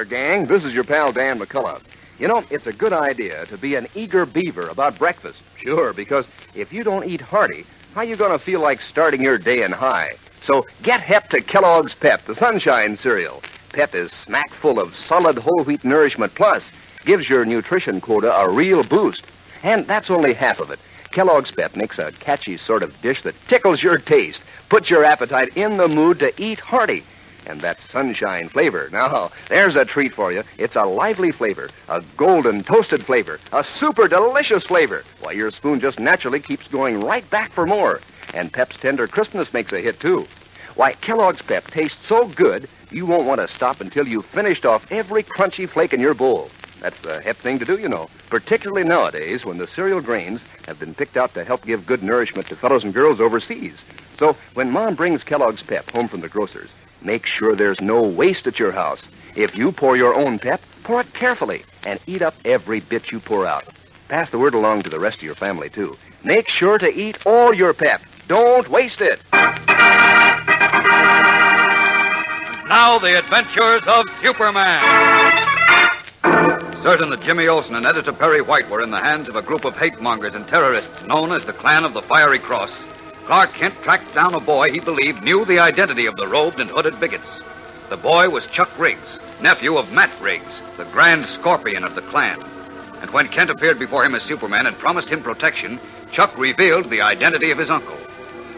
gang. This is your pal Dan McCullough. You know, it's a good idea to be an eager beaver about breakfast. Sure, because if you don't eat hearty, how you going to feel like starting your day in high? So get hep to Kellogg's Pep, the Sunshine cereal. Pep is smack full of solid whole wheat nourishment, plus gives your nutrition quota a real boost. And that's only half of it. Kellogg's Pep makes a catchy sort of dish that tickles your taste, puts your appetite in the mood to eat hearty. And that sunshine flavor. Now, there's a treat for you. It's a lively flavor, a golden toasted flavor, a super delicious flavor. Why, your spoon just naturally keeps going right back for more. And Pep's tender crispness makes a hit, too. Why, Kellogg's Pep tastes so good, you won't want to stop until you've finished off every crunchy flake in your bowl. That's the hep thing to do, you know, particularly nowadays when the cereal grains have been picked out to help give good nourishment to fellows and girls overseas. So when Mom brings Kellogg's Pep home from the grocer's, make sure there's no waste at your house. If you pour your own Pep, pour it carefully and eat up every bit you pour out. Pass the word along to the rest of your family, too. Make sure to eat all your Pep. Don't waste it. Now the adventures of Superman. Certain that Jimmy Olsen and Editor Perry White were in the hands of a group of hate-mongers and terrorists known as the Clan of the Fiery Cross, Clark Kent tracked down a boy he believed knew the identity of the robed and hooded bigots. The boy was Chuck Riggs, nephew of Matt Riggs, the Grand Scorpion of the Clan. And when Kent appeared before him as Superman and promised him protection, Chuck revealed the identity of his uncle.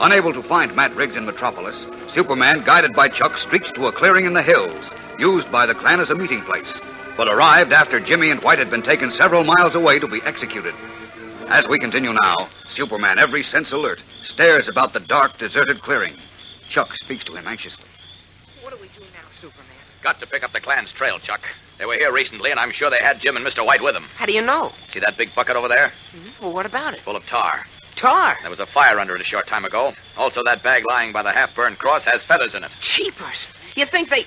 Unable to find Matt Riggs in Metropolis, Superman, guided by Chuck, streaked to a clearing in the hills, used by the Clan as a meeting place, but arrived after Jimmy and White had been taken several miles away to be executed. As we continue now, Superman, every sense alert, stares about the dark, deserted clearing. Chuck speaks to him anxiously. What do we do now, Superman? Got to pick up the Klan's trail, Chuck. They were here recently, and I'm sure they had Jim and Mr. White with them. How do you know? See that big bucket over there? Well, what about it? Full of tar. Tar? There was a fire under it a short time ago. Also, that bag lying by the half-burned cross has feathers in it. Cheapers. You think they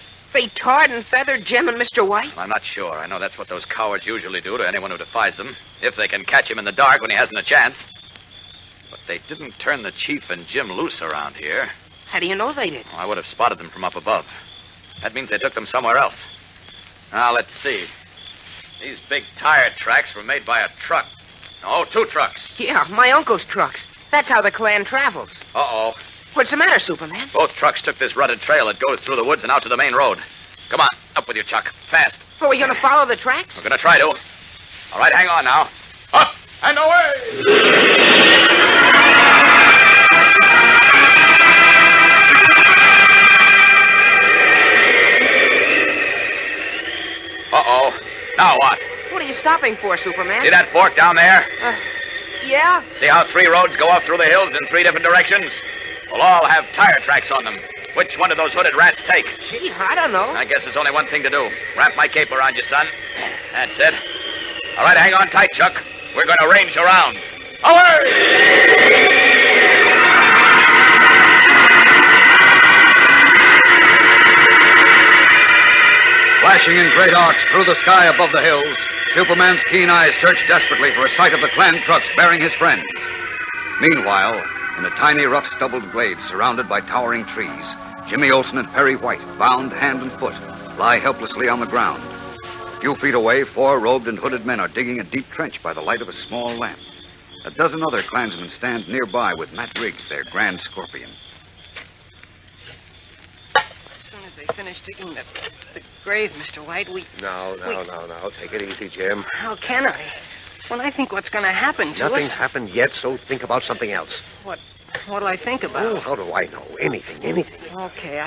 tarred and feathered Jim and Mr. White? I'm not sure. I know that's what those cowards usually do to anyone who defies them, if they can catch him in the dark when he hasn't a chance. But they didn't turn the Chief and Jim loose around here. How do you know they did? Oh, I would have spotted them from up above. That means they took them somewhere else. Now, let's see. These big tire tracks were made by a truck. Oh, 2 trucks. Yeah, my uncle's trucks. That's how the Klan travels. Uh-oh. What's the matter, Superman? Both trucks took this rutted trail that goes through the woods and out to the main road. Come on, up with you, Chuck. Fast. Are we going to follow the tracks? We're going to try to. All right, hang on now. Up and away! Uh-oh. Now what? What are you stopping for, Superman? See that fork down there? Yeah. See how 3 roads go off through the hills in 3 different directions? We'll all have tire tracks on them. Which one did those hooded rats take? Gee, I don't know. I guess there's only one thing to do. Wrap my cape around you, son. That's it. All right, hang on tight, Chuck. We're going to range around. Away! Flashing in great arcs through the sky above the hills, Superman's keen eyes search desperately for a sight of the Klan trucks bearing his friends. Meanwhile, in a tiny, rough, stubbled glade surrounded by towering trees, Jimmy Olsen and Perry White, bound hand and foot, lie helplessly on the ground. A few feet away, 4 robed and hooded men are digging a deep trench by the light of a small lamp. A dozen other Klansmen stand nearby with Matt Riggs, their Grand Scorpion. As soon as they finish digging the grave, Mr. White, No. Take it easy, Jim. How can I? When I think what's going to happen to us... Nothing's happened yet, so think about something else. What'll I think about? Oh, how do I know? Anything. Okay,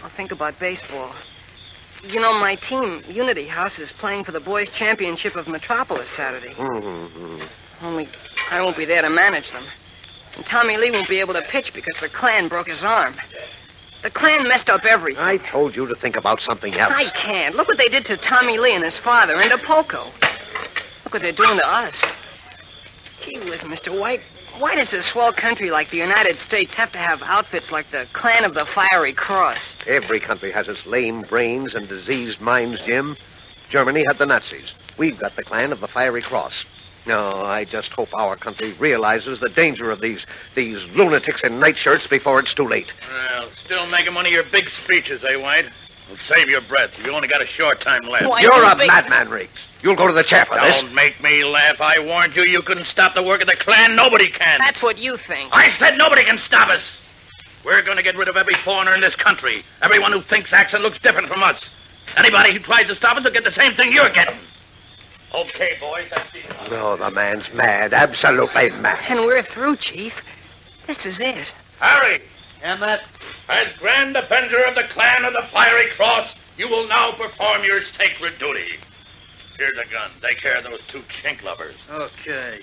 I'll think about baseball. You know, my team, Unity House, is playing for the boys' championship of Metropolis Saturday. Mm-hmm. Only I won't be there to manage them. And Tommy Lee won't be able to pitch because the Klan broke his arm. The Klan messed up everything. I told you to think about something else. I can't. Look what they did to Tommy Lee and his father and to Poco. Look what they're doing to us. Gee whiz, Mr. White. Why does a swell country like the United States have to have outfits like the Clan of the Fiery Cross? Every country has its lame brains and diseased minds, Jim. Germany had the Nazis. We've got the Clan of the Fiery Cross. No, I just hope our country realizes the danger of these lunatics in nightshirts before it's too late. Well, still making one of your big speeches, eh, White? Well, save your breath. You only got a short time left. Why, You're a big- madman, Riggs. You'll go to the chair for this. Don't make me laugh. I warned you couldn't stop the work of the Klan. Nobody can. That's what you think. I said nobody can stop us. We're going to get rid of every foreigner in this country. Everyone who thinks, acts, and looks different from us. Anybody who tries to stop us will get the same thing you're getting. Okay, boys, that's the... No, the man's mad. Absolutely mad. And we're through, Chief. This is it. Harry, Yeah, Matt? as Grand Avenger of the Clan of the Fiery Cross, you will now perform your sacred duty. Here's a gun. Take care of those two chink lovers. Okay.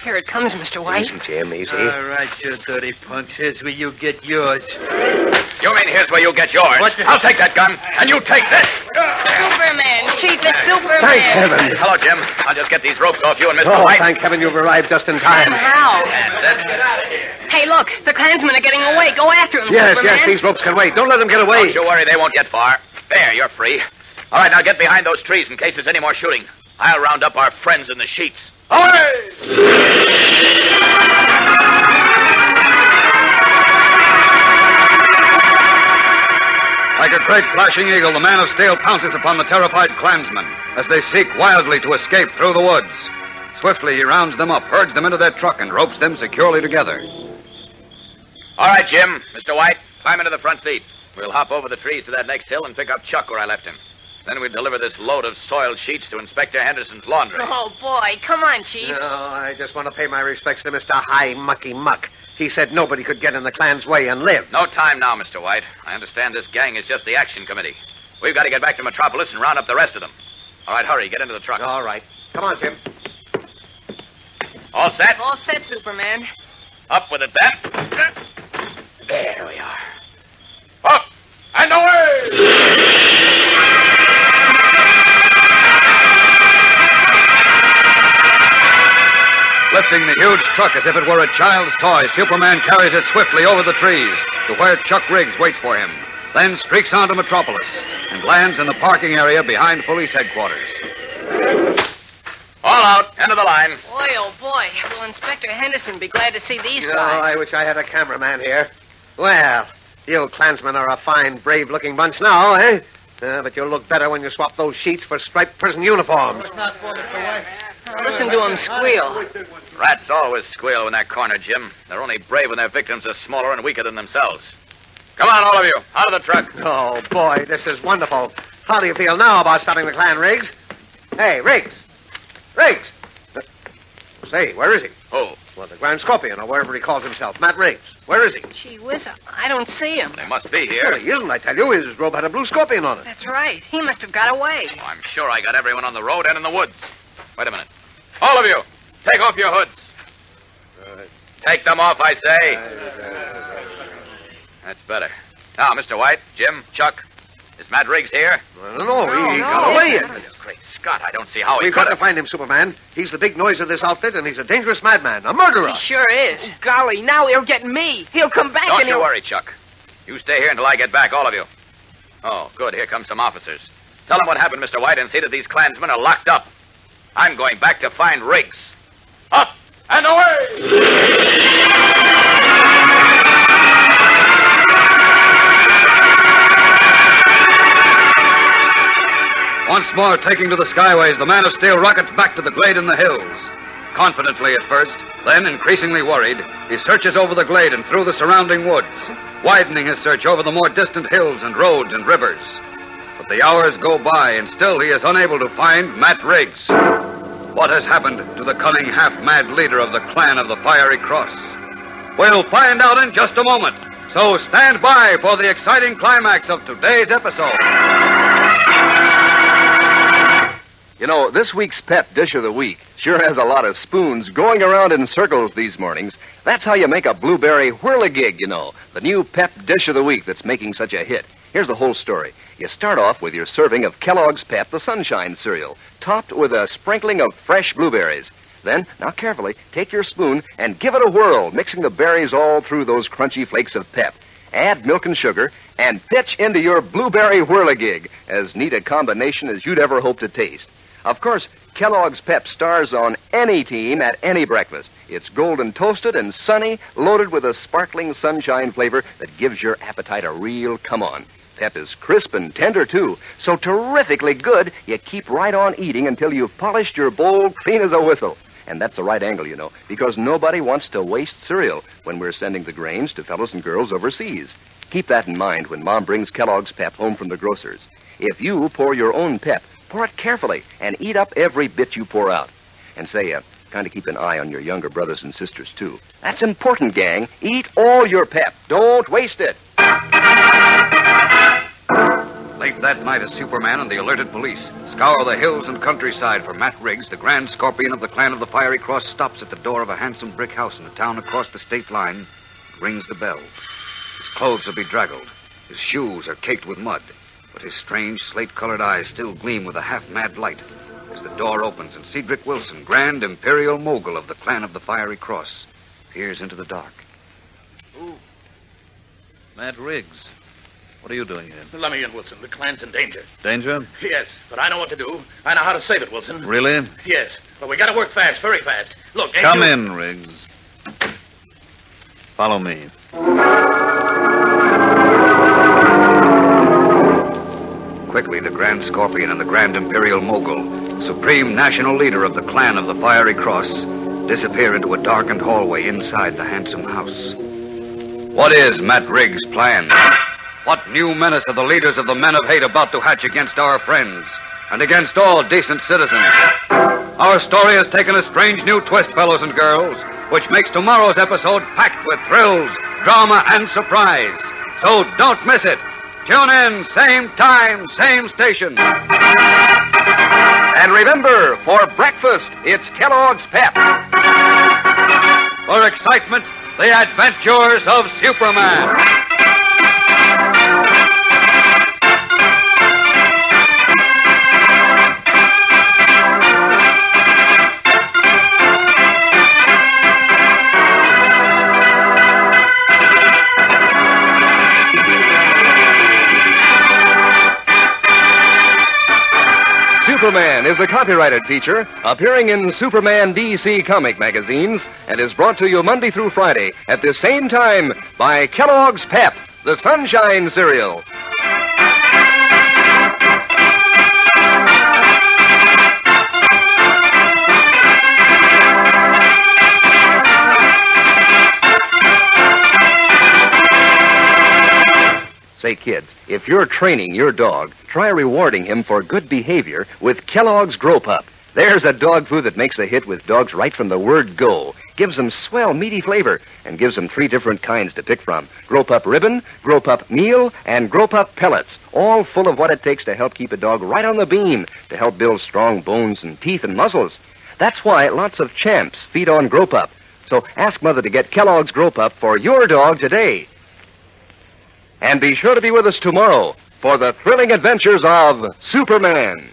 Here it comes, Mr. White. Easy, Jim, easy. All right, you dirty punch. Here's where you get yours. You mean here's where you get yours? What the- I'll take that gun, and you take this. Superman, Chief, it's Superman. Thank heaven. Hello, Jim. I'll just get these ropes off you and Mr. Oh, White. thank heaven you've arrived just in time. How? That's it. Hey, look, the Klansmen are getting away. Go after them, Yes, Superman. yes, these ropes can wait. Don't let them get away. Don't you worry, they won't get far. There, you're free. All right, now get behind those trees in case there's any more shooting. I'll round up our friends in the sheets. Away! Like a great flashing eagle, the man of steel pounces upon the terrified Klansmen as they seek wildly to escape through the woods. Swiftly, he rounds them up, herds them into their truck, and ropes them securely together. All right, Jim. Mr. White, climb into the front seat. We'll hop over the trees to that next hill and pick up Chuck where I left him. Then we deliver this load of soiled sheets to Inspector Henderson's laundry. Oh, boy. Come on, Chief. No, I just want to pay my respects to Mr. High Mucky Muck. He said nobody could get in the Klan's way and live. No time now, Mr. White. I understand this gang is just the action committee. We've got to get back to Metropolis and round up the rest of them. All right, hurry. Get into the truck. All right. Come on, Jim. All set? All set, Superman. Up with it, then. There we are. Up and away! Lifting the huge truck as if it were a child's toy, Superman carries it swiftly over the trees to where Chuck Riggs waits for him, then streaks on to Metropolis and lands in the parking area behind police headquarters. All out. End of the line. Boy, oh, boy. Will Inspector Henderson be glad to see these Oh, guys? I wish I had a cameraman here. Well, you Klansmen are a fine, brave-looking bunch now, eh? But you'll look better when you swap those sheets for striped prison uniforms. Listen to him squeal. Rats always squeal when they're cornered, Jim. They're only brave when their victims are smaller and weaker than themselves. Come on, all of you. Out of the truck. Oh, boy, this is wonderful. How do you feel now about stopping the Klan, Riggs? Hey, Riggs! Riggs! Say, where is he? Who? Well, the Grand Scorpion, or wherever he calls himself. Matt Riggs. Where is he? Gee whiz, I don't see him. They must be Well, here. he isn't, I tell you. His robe had a blue scorpion on it. That's right. He must have got away. Oh, I'm sure I got everyone on the road and in the woods. Wait a minute. All of you, take off your hoods. Take them off, I say. That's better. Now, Mr. White, Jim, Chuck, is Matt Riggs here? I don't know. He No, got no. away. Great Scott, I don't see how he We've could got to have. find him, Superman. He's the big noise of this outfit, and he's a dangerous madman, a murderer. He sure is. Golly, now he'll get me. He'll come back Don't and you he'll... worry, Chuck. You stay here until I get back, all of you. Oh, good. Here come some officers. Tell them what happened, Mr. White, and see that these Klansmen are locked up. I'm going back to find Riggs. Up and away! Once more, taking to the skyways, the man of steel rockets back to the glade in the hills. Confidently at first, then increasingly worried, he searches over the glade and through the surrounding woods, widening his search over the more distant hills and roads and rivers. But the hours go by, and still he is unable to find Matt Riggs. What has happened to the cunning, half-mad leader of the Clan of the Fiery Cross? We'll find out in just a moment. So stand by for the exciting climax of today's episode. You know, this week's Pep Dish of the Week sure has a lot of spoons going around in circles these mornings. That's how you make a blueberry whirligig, you know, the new Pep Dish of the Week that's making such a hit. Here's the whole story. You start off with your serving of Kellogg's Pep, the Sunshine cereal, topped with a sprinkling of fresh blueberries. Then, now carefully, take your spoon and give it a whirl, mixing the berries all through those crunchy flakes of Pep. Add milk and sugar, and pitch into your blueberry whirligig, as neat a combination as you'd ever hope to taste. Of course, Kellogg's Pep stars on any team at any breakfast. It's golden toasted and sunny, loaded with a sparkling sunshine flavor that gives your appetite a real come-on. Pep is crisp and tender, too. So terrifically good, you keep right on eating until you've polished your bowl clean as a whistle. And that's the right angle, you know, because nobody wants to waste cereal when we're sending the grains to fellows and girls overseas. Keep that in mind when Mom brings Kellogg's Pep home from the grocer's. If you pour your own Pep, pour it carefully and eat up every bit you pour out. And say, kind of keep an eye on your younger brothers and sisters, too. That's important, gang. Eat all your Pep. Don't waste it. Late that night, as Superman and the alerted police scour the hills and countryside for Matt Riggs, the Grand Scorpion of the Clan of the Fiery Cross stops at the door of a handsome brick house in a town across the state line and rings the bell. His clothes are bedraggled. His shoes are caked with mud. But his strange slate-colored eyes still gleam with a half-mad light as the door opens and Cedric Wilson, Grand Imperial Mogul of the Clan of the Fiery Cross, peers into the dark. Who? Matt Riggs. What are you doing here? Let me in, Wilson. The clan's in danger. Danger? Yes, but I know what to do. I know how to save it, Wilson. Really? Yes, but we got to work fast, very fast. Look, Come in, Riggs. Follow me. Quickly, the Grand Scorpion and the Grand Imperial Mogul, supreme national leader of the Clan of the Fiery Cross, disappear into a darkened hallway inside the handsome house. What is Matt Riggs' plan? What new menace are the leaders of the men of hate about to hatch against our friends and against all decent citizens? Our story has taken a strange new twist, fellows and girls, which makes tomorrow's episode packed with thrills, drama, and surprise. So don't miss it. Tune in, same time, same station. And remember, for breakfast, it's Kellogg's Pep. For excitement, the adventures of Superman. Superman is a copyrighted feature appearing in Superman DC comic magazines and is brought to you Monday through Friday at the same time by Kellogg's Pep, the Sunshine Cereal. Say, kids, if you're training your dog, try rewarding him for good behavior with Kellogg's Grow Pup. There's a dog food that makes a hit with dogs right from the word go. Gives them swell, meaty flavor, and gives them 3 different kinds to pick from. Grow Pup Ribbon, Grow Pup Meal, and Grow Pup Pellets. All full of what it takes to help keep a dog right on the beam, to help build strong bones and teeth and muscles. That's why lots of champs feed on Grow Pup. So ask Mother to get Kellogg's Grow Pup for your dog today. And be sure to be with us tomorrow for the thrilling adventures of Superman.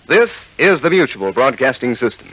This is the Mutual Broadcasting System.